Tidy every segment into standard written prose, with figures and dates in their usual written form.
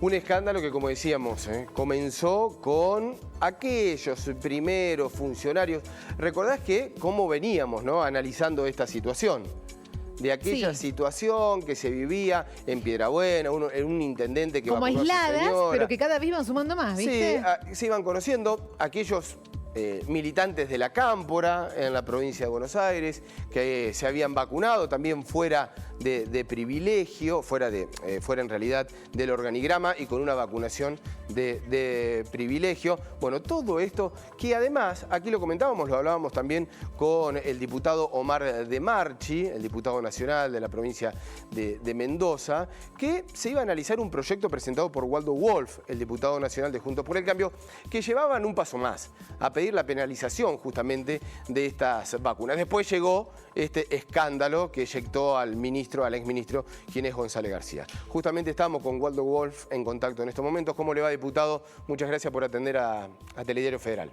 Un escándalo que, como decíamos, comenzó con aquellos primeros funcionarios. ¿Recordás cómo veníamos, ¿no?, analizando esta situación? De aquella situación que se vivía en Piedrabuena, en un intendente que como vacunó a su aisladas, señora. pero que cada vez iban sumando más, ¿viste? Sí, se iban conociendo aquellos militantes de la Cámpora en la provincia de Buenos Aires que se habían vacunado también fuera de privilegio, fuera en realidad del organigrama y con una vacunación de privilegio. Bueno, todo esto que además, aquí lo comentábamos, lo hablábamos también con el diputado Omar de Marchi, el diputado nacional de la provincia de Mendoza, que se iba a analizar un proyecto presentado por Waldo Wolf, el diputado nacional de Juntos por el Cambio, que llevaban un paso más, a pedir la penalización justamente de estas vacunas. Después llegó este escándalo que eyectó al exministro, quien es González García. Justamente estamos con Waldo Wolf en contacto en estos momentos. ¿Cómo le va, diputado? Muchas gracias por atender a Telediario Federal.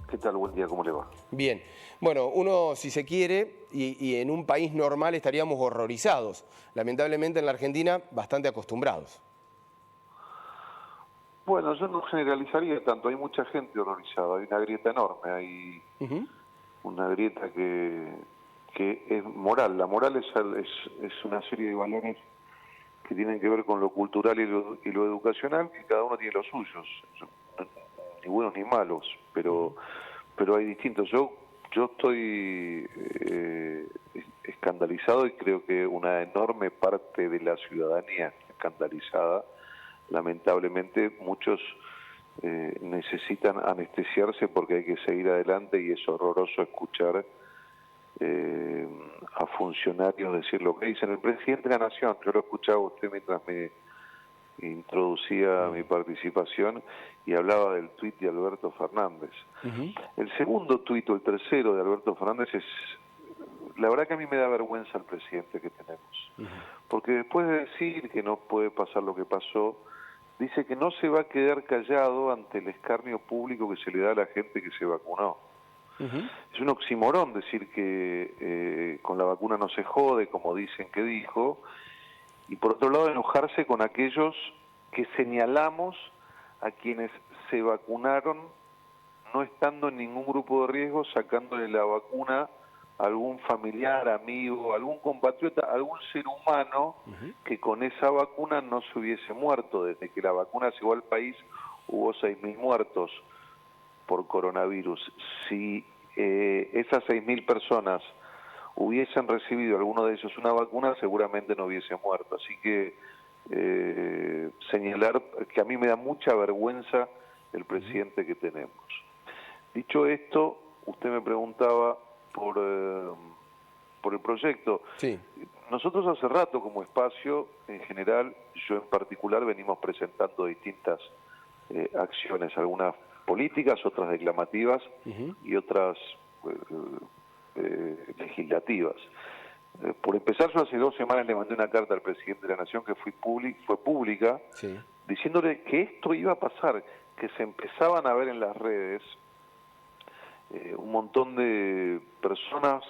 ¿Qué tal? Buen día, ¿cómo le va? Bien. Bueno, uno, si se quiere, y en un país normal estaríamos horrorizados. Lamentablemente en la Argentina, bastante acostumbrados. Bueno, yo no generalizaría tanto, hay mucha gente horrorizada, hay una grieta enorme, hay una grieta que es moral. La moral es una serie de valores que tienen que ver con lo cultural y lo educacional, que cada uno tiene los suyos, ni buenos ni malos, pero hay distintos. Yo estoy escandalizado y creo que una enorme parte de la ciudadanía está escandalizada. Lamentablemente muchos necesitan anestesiarse porque hay que seguir adelante y es horroroso escuchar a funcionarios decir lo que dicen. El presidente de la Nación, yo lo escuchaba usted mientras me introducía mi participación y hablaba del tuit de Alberto Fernández. El segundo tuit o el tercero de Alberto Fernández es... La verdad que a mí me da vergüenza el presidente que tenemos, porque después de decir que no puede pasar lo que pasó, dice que no se va a quedar callado ante el escarnio público que se le da a la gente que se vacunó. Es un oxímoron decir que con la vacuna no se jode, como dicen que dijo, y por otro lado enojarse con aquellos que señalamos a quienes se vacunaron no estando en ningún grupo de riesgo, sacándole la vacuna a algún familiar, amigo, algún compatriota, algún ser humano que con esa vacuna no se hubiese muerto. Desde que la vacuna llegó al país hubo 6.000 muertos por coronavirus. Si esas 6.000 personas hubiesen recibido alguno de ellos una vacuna, seguramente no hubiese muerto. Así que señalar que a mí me da mucha vergüenza el presidente que tenemos. Dicho esto, usted me preguntaba por el proyecto. Sí. Nosotros hace rato como espacio, en general, yo en particular, venimos presentando distintas acciones, algunas políticas, otras declamativas y otras legislativas. Por empezar, yo hace 2 semanas le mandé una carta al presidente de la Nación que fue pública, diciéndole que esto iba a pasar, que se empezaban a ver en las redes un montón de personas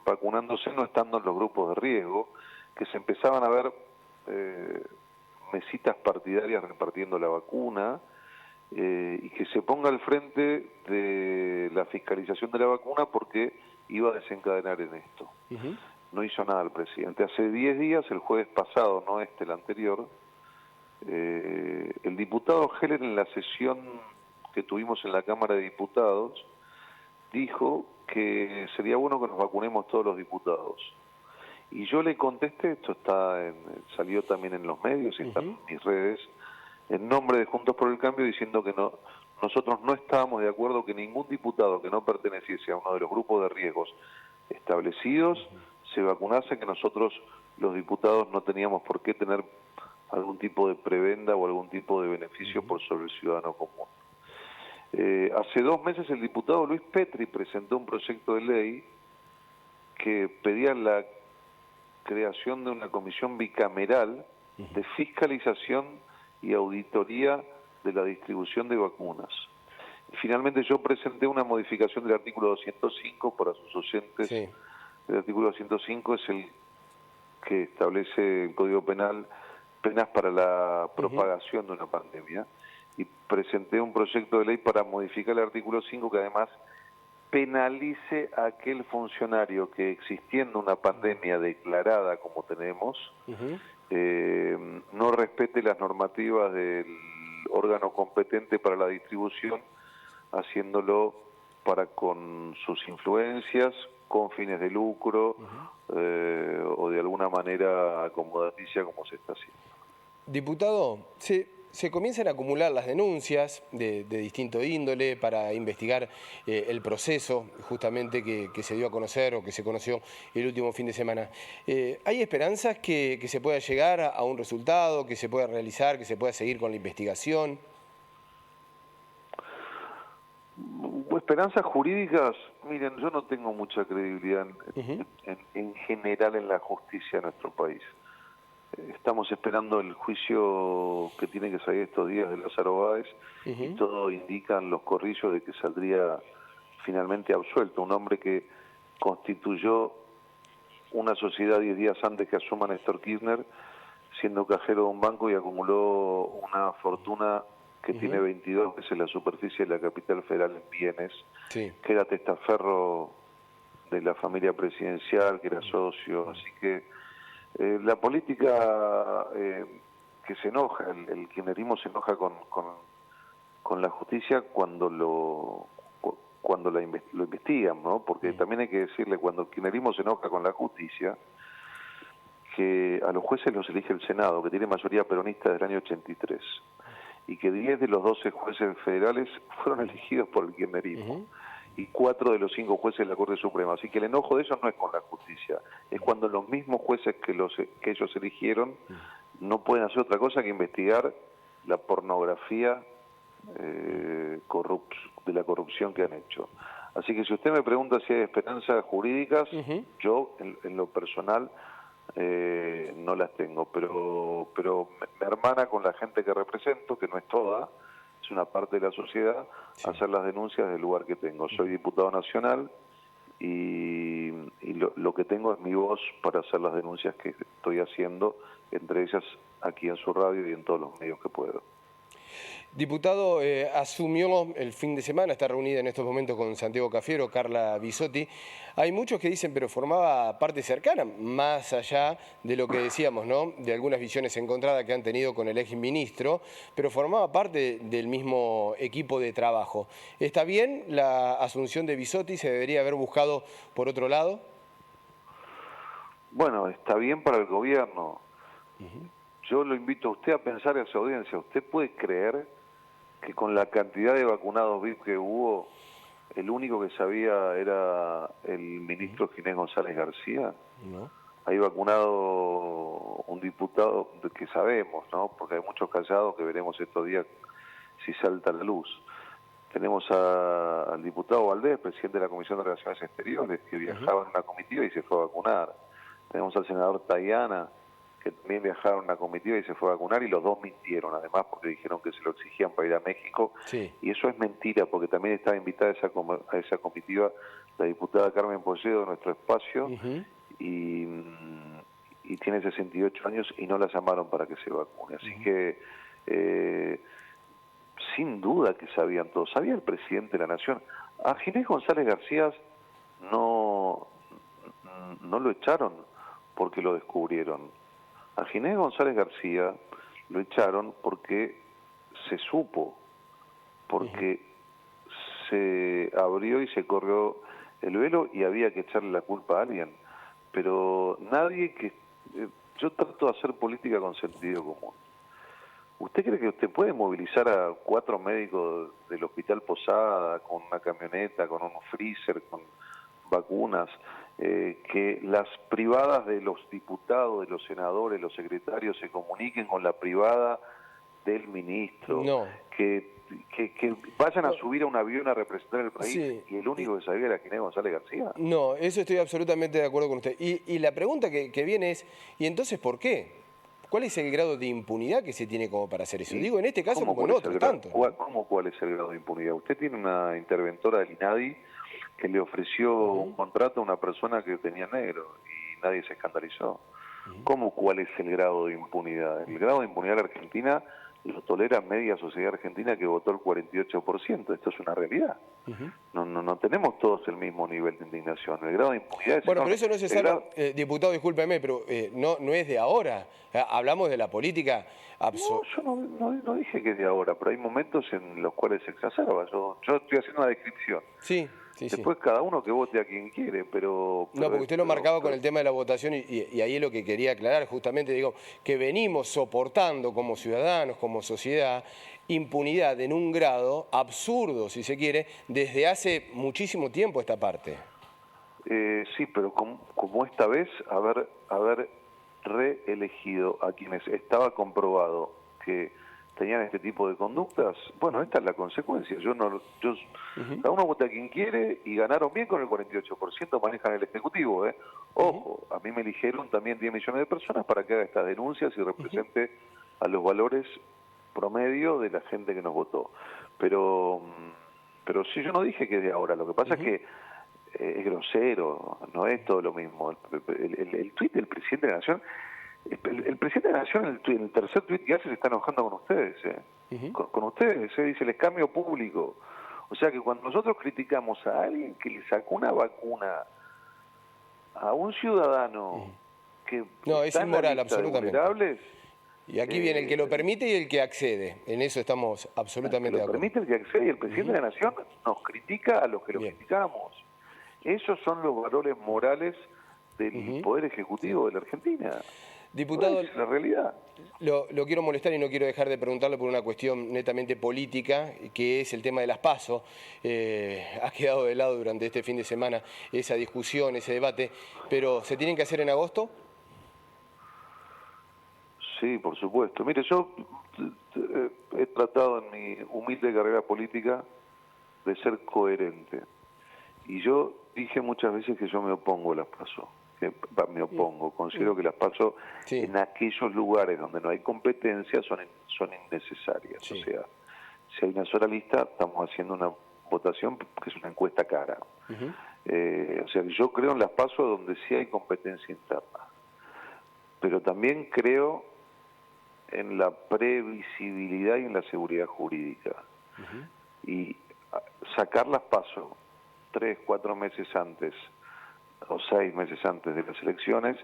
vacunándose no estando en los grupos de riesgo, que se empezaban a ver mesitas partidarias repartiendo la vacuna, y que se ponga al frente de la fiscalización de la vacuna porque iba a desencadenar en esto. No hizo nada el presidente. Hace 10 días, el jueves pasado, no el anterior, el diputado Heller, en la sesión que tuvimos en la Cámara de Diputados, dijo que sería bueno que nos vacunemos todos los diputados. Y yo le contesté, esto salió también en los medios y está en mis redes, en nombre de Juntos por el Cambio, diciendo que nosotros no estábamos de acuerdo que ningún diputado que no perteneciese a uno de los grupos de riesgos establecidos se vacunase, que nosotros los diputados no teníamos por qué tener algún tipo de prebenda o algún tipo de beneficio por sobre el ciudadano común. Hace 2 meses el diputado Luis Petri presentó un proyecto de ley que pedía la creación de una comisión bicameral de fiscalización y auditoría de la distribución de vacunas. Finalmente yo presenté una modificación del artículo 205 para sus oyentes. El artículo 205 es el que establece el Código Penal penas para la propagación de una pandemia, y presenté un proyecto de ley para modificar el artículo 5 que además penalice a aquel funcionario que, existiendo una pandemia declarada como tenemos, no respete las normativas del órgano competente para la distribución, haciéndolo con sus influencias, con fines de lucro, o de alguna manera acomodaticia como se está haciendo. Diputado, se comienzan a acumular las denuncias de distinto índole para investigar el proceso justamente que se dio a conocer o que se conoció el último fin de semana. ¿Hay esperanzas que se pueda llegar a un resultado, que se pueda realizar, que se pueda seguir con la investigación? Esperanzas jurídicas, miren, yo no tengo mucha credibilidad en general en la justicia de nuestro país. Estamos esperando el juicio que tiene que salir estos días de Lázaro Báez, y todo indican los corrillos de que saldría finalmente absuelto, un hombre que constituyó una sociedad 10 días antes que asuma Néstor Kirchner, siendo cajero de un banco, y acumuló una fortuna que tiene 22 veces la superficie de la capital federal en bienes, que era testaferro de la familia presidencial, que era socio, así que la política que se enoja, el kirchnerismo se enoja con la justicia cuando lo investigan, ¿no? Porque también hay que decirle, cuando el kirchnerismo se enoja con la justicia, que a los jueces los elige el Senado, que tiene mayoría peronista desde el año 83, y que 10 de los 12 jueces federales fueron elegidos por el kirchnerismo, y 4 de los 5 jueces de la Corte Suprema. Así que el enojo de ellos no es con la justicia, es cuando los mismos jueces que ellos eligieron no pueden hacer otra cosa que investigar la pornografía de la corrupción que han hecho. Así que si usted me pregunta si hay esperanzas jurídicas, yo en lo personal no las tengo, pero me hermana con la gente que represento, que no es toda, es una parte de la sociedad, hacer las denuncias del lugar que tengo. Soy diputado nacional y lo que tengo es mi voz para hacer las denuncias que estoy haciendo, entre ellas aquí en su radio y en todos los medios que puedo. Diputado, asumió el fin de semana, está reunida en estos momentos con Santiago Cafiero, Carla Bisotti. Hay muchos que dicen, pero formaba parte cercana, más allá de lo que decíamos, ¿no? De algunas visiones encontradas que han tenido con el exministro, pero formaba parte del mismo equipo de trabajo. ¿Está bien la asunción de Bisotti? ¿Se debería haber buscado por otro lado? Bueno, está bien para el gobierno. Yo lo invito a usted a pensar en su audiencia. ¿Usted puede creer que con la cantidad de vacunados VIP que hubo, el único que sabía era el ministro Ginés González García? No. Hay vacunado un diputado que sabemos, ¿no? Porque hay muchos callados que veremos estos días si salta la luz. Tenemos al diputado Valdés, presidente de la Comisión de Relaciones Exteriores, que viajaba en una comitiva y se fue a vacunar. Tenemos al senador Tayana, que también viajaron en una comitiva y se fue a vacunar, y los dos mintieron, además, porque dijeron que se lo exigían para ir a México. Y eso es mentira, porque también estaba invitada a esa comitiva la diputada Carmen Polledo de nuestro espacio, y tiene 68 años y no la llamaron para que se vacune. Así que, sin duda que sabían todos. Sabía el presidente de la Nación. A Ginés González García no lo echaron porque lo descubrieron. A Ginés González García lo echaron porque se supo, porque se abrió y se corrió el velo y había que echarle la culpa a alguien. Pero nadie que... yo trato de hacer política con sentido común. ¿Usted cree que usted puede movilizar a 4 médicos del Hospital Posada con una camioneta, con un freezer, con vacunas, que las privadas de los diputados, de los senadores, los secretarios se comuniquen con la privada del ministro, que vayan a subir a un avión a representar el país, y el único que sabía era Ginés González García? No, eso estoy absolutamente de acuerdo con usted. Y la pregunta que viene es, ¿y entonces por qué? ¿Cuál es el grado de impunidad que se tiene como para hacer eso? Digo, en este caso como en otros tantos. ¿Cuál es el grado de impunidad? Usted tiene una interventora del INADI que le ofreció un contrato a una persona que tenía negro y nadie se escandalizó. ¿Cómo cuál es el grado de impunidad? El grado de impunidad de la Argentina lo tolera media sociedad argentina que votó el 48%. Esto es una realidad. No tenemos todos el mismo nivel de indignación. El grado de impunidad es bueno, enorme. pero eso no se sabe, diputado, discúlpeme, pero no es de ahora. Hablamos de la política No, yo no dije que es de ahora, pero hay momentos en los cuales se exacerba. Yo estoy haciendo una descripción. Sí. Después cada uno que vote a quien quiere, pero no, porque usted lo marcaba con el tema de la votación y ahí es lo que quería aclarar, justamente digo, que venimos soportando como ciudadanos, como sociedad, impunidad en un grado absurdo, si se quiere, desde hace muchísimo tiempo esta parte. Sí, pero como esta vez haber reelegido a quienes estaba comprobado que tenían este tipo de conductas, bueno, esta es la consecuencia. Cada uno vota a quien quiere y ganaron bien con el 48%, manejan el Ejecutivo. Ojo, a mí me eligieron también 10 millones de personas para que haga estas denuncias y represente a los valores promedio de la gente que nos votó. Pero sí, yo no dije que es de ahora, lo que pasa es que es grosero, no es todo lo mismo. El tuit del presidente de la Nación, el presidente de la Nación en el tercer tuit que hace se está enojando con ustedes, con ustedes, dice el escarnio público. O sea que cuando nosotros criticamos a alguien que le sacó una vacuna a un ciudadano que no, es inmoral, absolutamente. Y aquí viene el que lo permite y el que accede. En eso estamos absolutamente de acuerdo. El que lo permite, el que accede, y el presidente de la Nación nos critica a los que lo criticamos. Esos son los valores morales del Poder Ejecutivo de la Argentina. Diputado, es la realidad. Lo quiero molestar y no quiero dejar de preguntarle por una cuestión netamente política, que es el tema de las PASO. Ha quedado de lado durante este fin de semana esa discusión, ese debate, pero ¿se tienen que hacer en agosto? Sí, por supuesto. Mire, yo he tratado en mi humilde carrera política de ser coherente. Y yo dije muchas veces que yo me opongo a las PASO. Considero que las PASO en aquellos lugares donde no hay competencia son innecesarias. O sea, si hay una sola lista, estamos haciendo una votación que es una encuesta cara. O sea, yo creo en las PASO donde sí hay competencia interna. Pero también creo en la previsibilidad y en la seguridad jurídica. Y sacar las PASO 3, 4 meses antes o 6 meses antes de las elecciones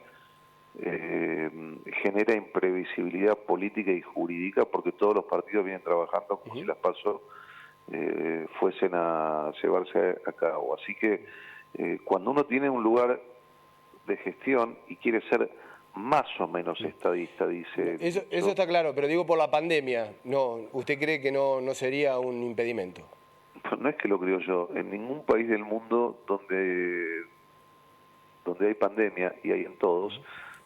genera imprevisibilidad política y jurídica, porque todos los partidos vienen trabajando como si las PASO fuesen a llevarse a cabo. Así que cuando uno tiene un lugar de gestión y quiere ser más o menos estadista, dice... Eso está claro, pero digo por la pandemia, no, ¿usted cree que no sería un impedimento? No es que lo creo yo. En ningún país del mundo donde hay pandemia, y hay en todos,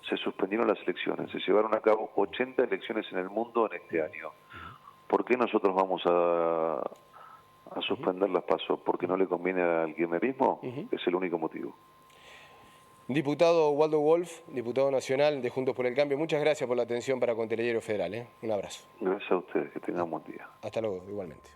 se suspendieron las elecciones. Se llevaron a cabo 80 elecciones en el mundo en este año. ¿Por qué nosotros vamos a suspender las PASO? ¿Porque no le conviene al kirchnerismo? Es el único motivo. Diputado Waldo Wolf, diputado nacional de Juntos por el Cambio, muchas gracias por la atención para Contelheiro Federal. Un abrazo. Gracias a ustedes, que tengan buen día. Hasta luego, igualmente.